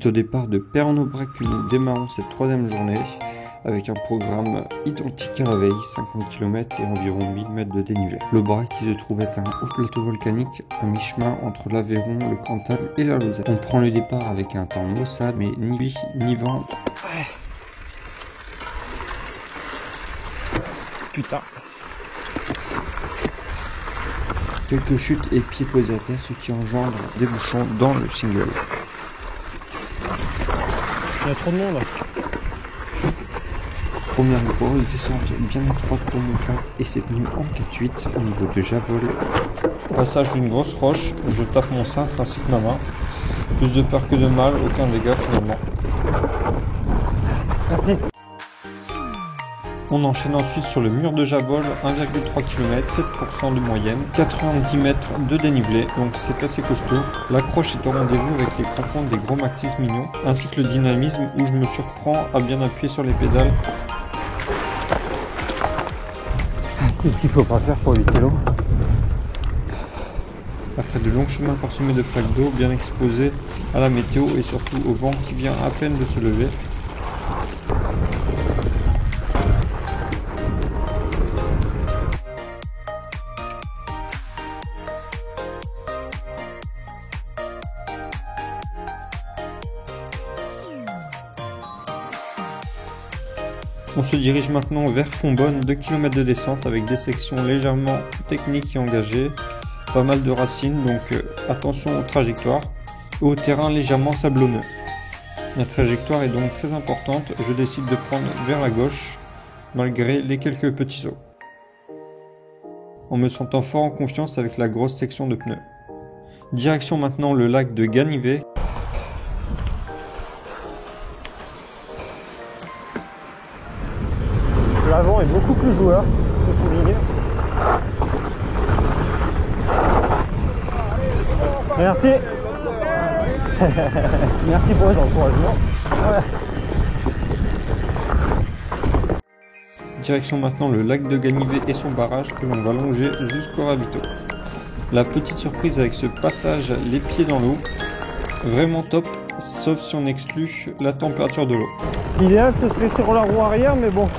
C'est au départ de Pernod-Brec que nous démarrons cette troisième journée avec un programme identique à la veille, 50 km et environ 1000 mètres de dénivelé. Le Brac qui se trouve être un haut plateau volcanique à mi-chemin entre l'Aveyron, le Cantal et la Lozère. On prend le départ avec un temps maussade, mais ni pluie ni vent. Putain. Quelques chutes et pieds posés à terre, ce qui engendre des bouchons dans le single. Il y a trop de monde. Première grosse descente bien étroite pour Montfort et c'est tenu en 4-8 au niveau de Javol. Passage d'une grosse roche, je tape mon cintre ainsi que ma main. Plus de peur que de mal, aucun dégât finalement. Merci. On enchaîne ensuite sur le mur de Javol, 1,3 km, 7% de moyenne, 90 mètres de dénivelé, donc c'est assez costaud. L'accroche est au rendez-vous avec les crampons des gros Maxxis mignons, ainsi que le dynamisme où je me surprends à bien appuyer sur les pédales. Qu'est-ce qu'il faut pas faire pour éviter l'eau? Après de longs chemins parsemés de flaques d'eau, bien exposés à la météo et surtout au vent qui vient à peine de se lever. On se dirige maintenant vers Fontbonne, 2 km de descente avec des sections légèrement techniques et engagées, pas mal de racines, donc attention aux trajectoires, et au terrain légèrement sablonneux. La trajectoire est donc très importante, je décide de prendre vers la gauche, malgré les quelques petits sauts. En me sentant fort en confiance avec la grosse section de pneus. Direction maintenant le lac de Ganivet. L'avant est beaucoup plus joueur, faut souligner. Merci. Merci pour les encouragements. Ouais. Direction maintenant le lac de Ganivet et son barrage que l'on va longer jusqu'au ravito. La petite surprise avec ce passage les pieds dans l'eau, vraiment top, sauf si on exclut la température de l'eau. L'idéal ce serait sur la roue arrière, mais bon.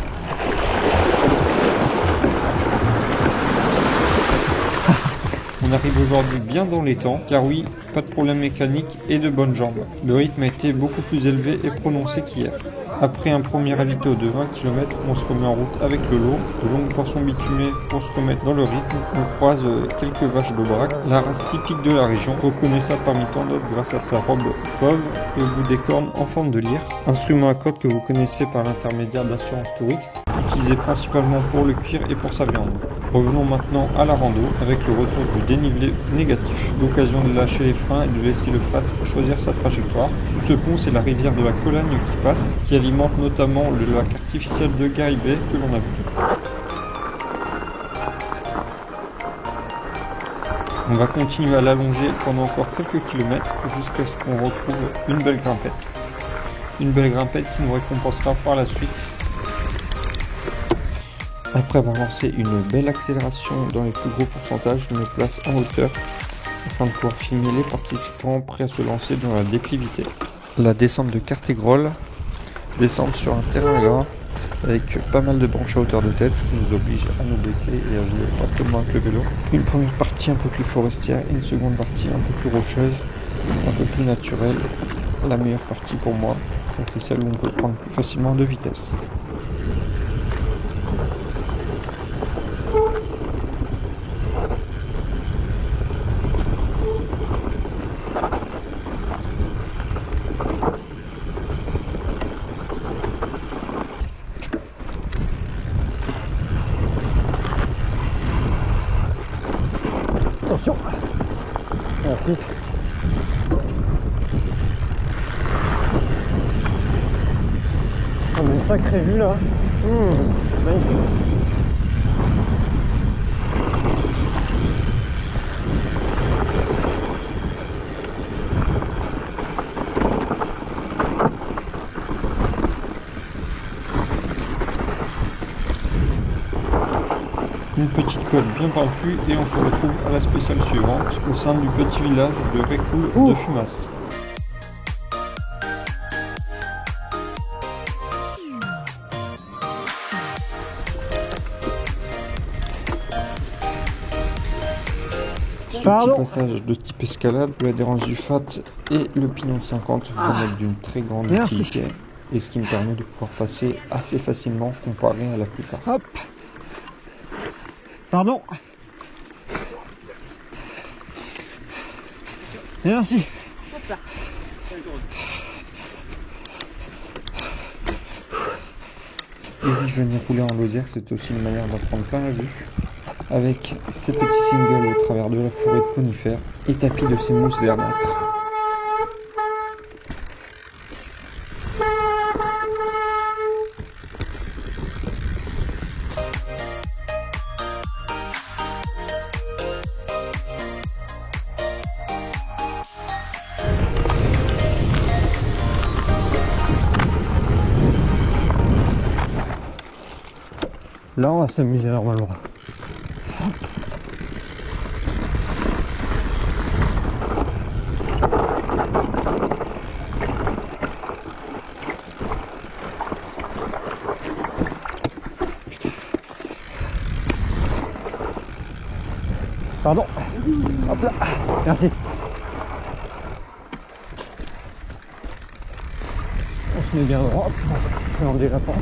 On arrive aujourd'hui bien dans les temps, car oui, pas de problème mécanique et de bonnes jambes. Le rythme a été beaucoup plus élevé et prononcé qu'hier. Après un premier ravito de 20 km, on se remet en route avec le lot, de longues portions bitumées pour se remettre dans le rythme. On croise quelques vaches d'Aubrac, la race typique de la région, reconnaissable parmi tant d'autres grâce à sa robe fauve et au bout des cornes en forme de lyre. Instrument à cordes que vous connaissez par l'intermédiaire d'Assurance Tourix, utilisé principalement pour le cuir et pour sa viande. Revenons maintenant à la rando avec le retour du dénivelé négatif. L'occasion de lâcher les freins et de laisser le fat choisir sa trajectoire. Sous ce pont, c'est la rivière de la Colagne qui passe, qui alimente notamment le lac artificiel de Garivet que l'on a vu. On va continuer à l'allonger pendant encore quelques kilomètres jusqu'à ce qu'on retrouve une belle grimpette. Une belle grimpette qui nous récompensera par la suite. Après avoir lancé une belle accélération dans les plus gros pourcentages, je me place en hauteur afin de pouvoir filmer les participants prêts à se lancer dans la déclivité. La descente de Cartégrol, descente sur un terrain gras avec pas mal de branches à hauteur de tête, ce qui nous oblige à nous baisser et à jouer fortement avec le vélo. Une première partie un peu plus forestière et une seconde partie un peu plus rocheuse, un peu plus naturelle. La meilleure partie pour moi, car c'est celle où on peut prendre plus facilement de vitesse. Attention. Merci. On a une sacrée vue là. Magnifique. Une petite côte bien pentue et on se retrouve à la spéciale suivante au sein du petit village de Récoul de Fumas. ce petit passage de type escalade, l'adhérence du FAT et le pignon de 50 vont être d'une très grande utilité et ce qui me permet de pouvoir passer assez facilement comparé à la plupart. Hop. Pardon. Merci. Et oui, venir rouler en Lozère, c'est aussi une manière d'apprendre plein la vue. Avec ces petits singles au travers de la forêt de conifères et tapis de ces mousses verdâtres. Là, on va s'amuser normalement. Pardon. Hop là. Merci. On se met bien droit pour enlever la pente.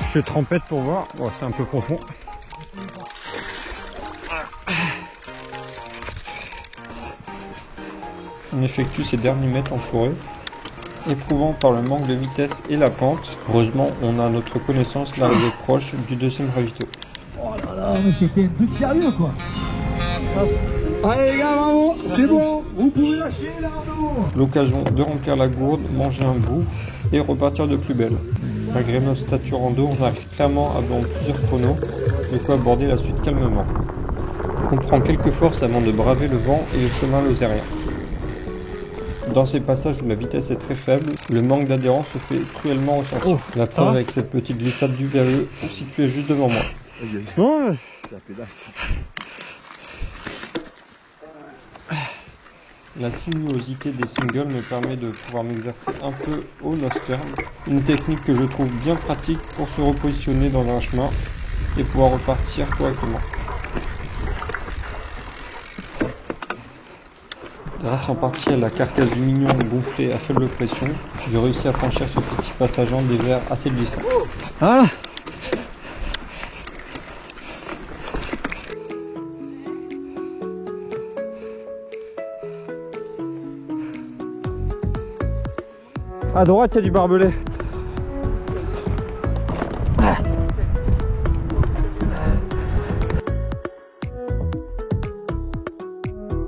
Je fais trempette pour voir. Bon, c'est un peu profond. On effectue ces derniers mètres en forêt, éprouvant par le manque de vitesse et la pente. Heureusement, on a à notre connaissance l'arrivée proche du deuxième ravito. Oh là là, mais c'était un truc sérieux quoi. Allez les gars, bravo, c'est bon, vous pouvez lâcher l'Arnaud. L'occasion de remplir la gourde, manger un bout et repartir de plus belle. Malgré notre stature rando, on arrive clairement avant plusieurs chronos, de quoi aborder la suite calmement. On prend quelques forces avant de braver le vent et le chemin lozérien. Dans ces passages où la vitesse est très faible, le manque d'adhérence se fait cruellement ressentir. La preuve avec cette petite glissade du verreux située juste devant moi. Bon, La sinuosité des singles me permet de pouvoir m'exercer un peu au nose-turn, une technique que je trouve bien pratique pour se repositionner dans un chemin et pouvoir repartir correctement. Grâce en partie à la carcasse du mignon gonflée à faible pression, j'ai réussi à franchir ce petit passage en dévers assez glissant. voilà. À droite, il y a du barbelé.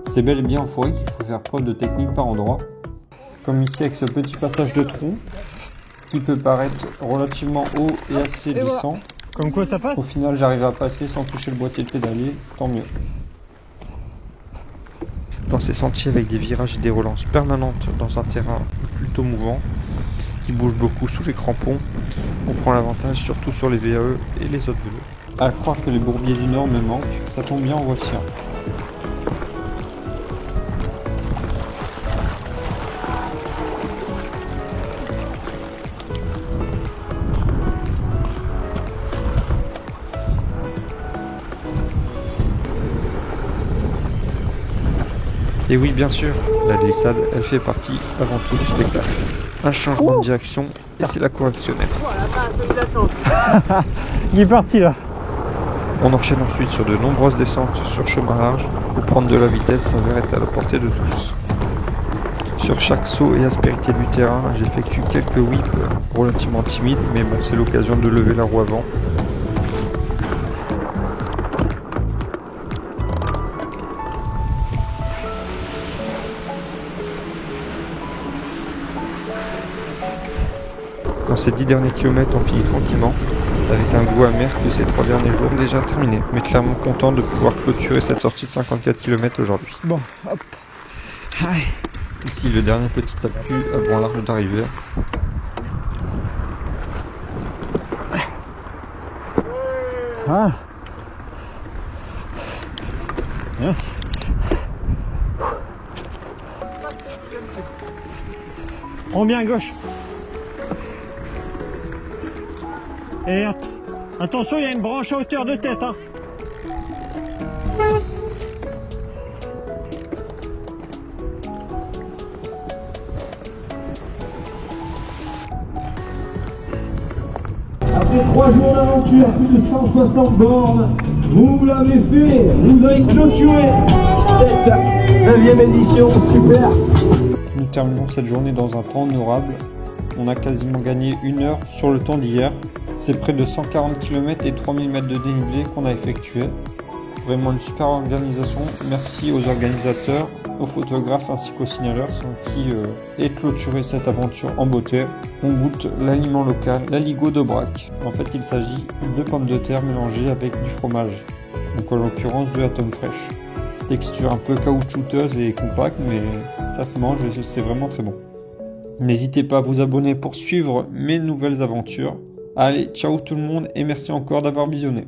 C'est bel et bien en forêt qu'il faut faire preuve de technique par endroits, comme ici avec ce petit passage de tronc qui peut paraître relativement haut et assez glissant. Comme quoi ça passe. Au final, j'arrive à passer sans toucher le boîtier de pédalier, tant mieux. Dans ces sentiers avec des virages et des relances permanentes dans un terrain plutôt mouvant, qui bouge beaucoup sous les crampons, on prend l'avantage surtout sur les VAE et les autres vélos. À croire que les bourbiers du Nord me manquent, ça tombe bien, en voici un. Et oui, bien sûr, la glissade, elle fait partie avant tout du spectacle. Un changement de direction et c'est la correctionnelle. Il est parti là. On enchaîne ensuite sur de nombreuses descentes sur chemin large où prendre de la vitesse s'avère être à la portée de tous. Sur chaque saut et aspérité du terrain, j'effectue quelques whips relativement timides, mais bon, c'est l'occasion de lever la roue avant. Dans ces 10 derniers kilomètres, on finit tranquillement, avec un goût amer que ces 3 derniers jours ont déjà terminé, mais clairement content de pouvoir clôturer cette sortie de 54 km aujourd'hui. Bon, hop. Allez. Ici, le dernier petit appui avant l'arche d'arrivée. Ah. Merci. Prends bien à gauche. Et attention, il y a une branche à hauteur de tête, hein. Après 3 jours d'aventure, plus de 160 bornes, vous l'avez fait, vous avez clôturé cette 9e édition, super. Nous terminons cette journée dans un temps honorable. On a quasiment gagné 1 heure sur le temps d'hier. C'est près de 140 km et 3000 mètres de dénivelé qu'on a effectué. Vraiment une super organisation. Merci aux organisateurs, aux photographes ainsi qu'aux signaleurs sans qui est clôturé cette aventure en beauté. On goûte l'aliment local, l'aligot d'Aubrac. En fait, il s'agit de pommes de terre mélangées avec du fromage. Donc en l'occurrence de la tome fraîche. Texture un peu caoutchouteuse et compacte, mais ça se mange et c'est vraiment très bon. N'hésitez pas à vous abonner pour suivre mes nouvelles aventures. Allez, ciao tout le monde et merci encore d'avoir visionné.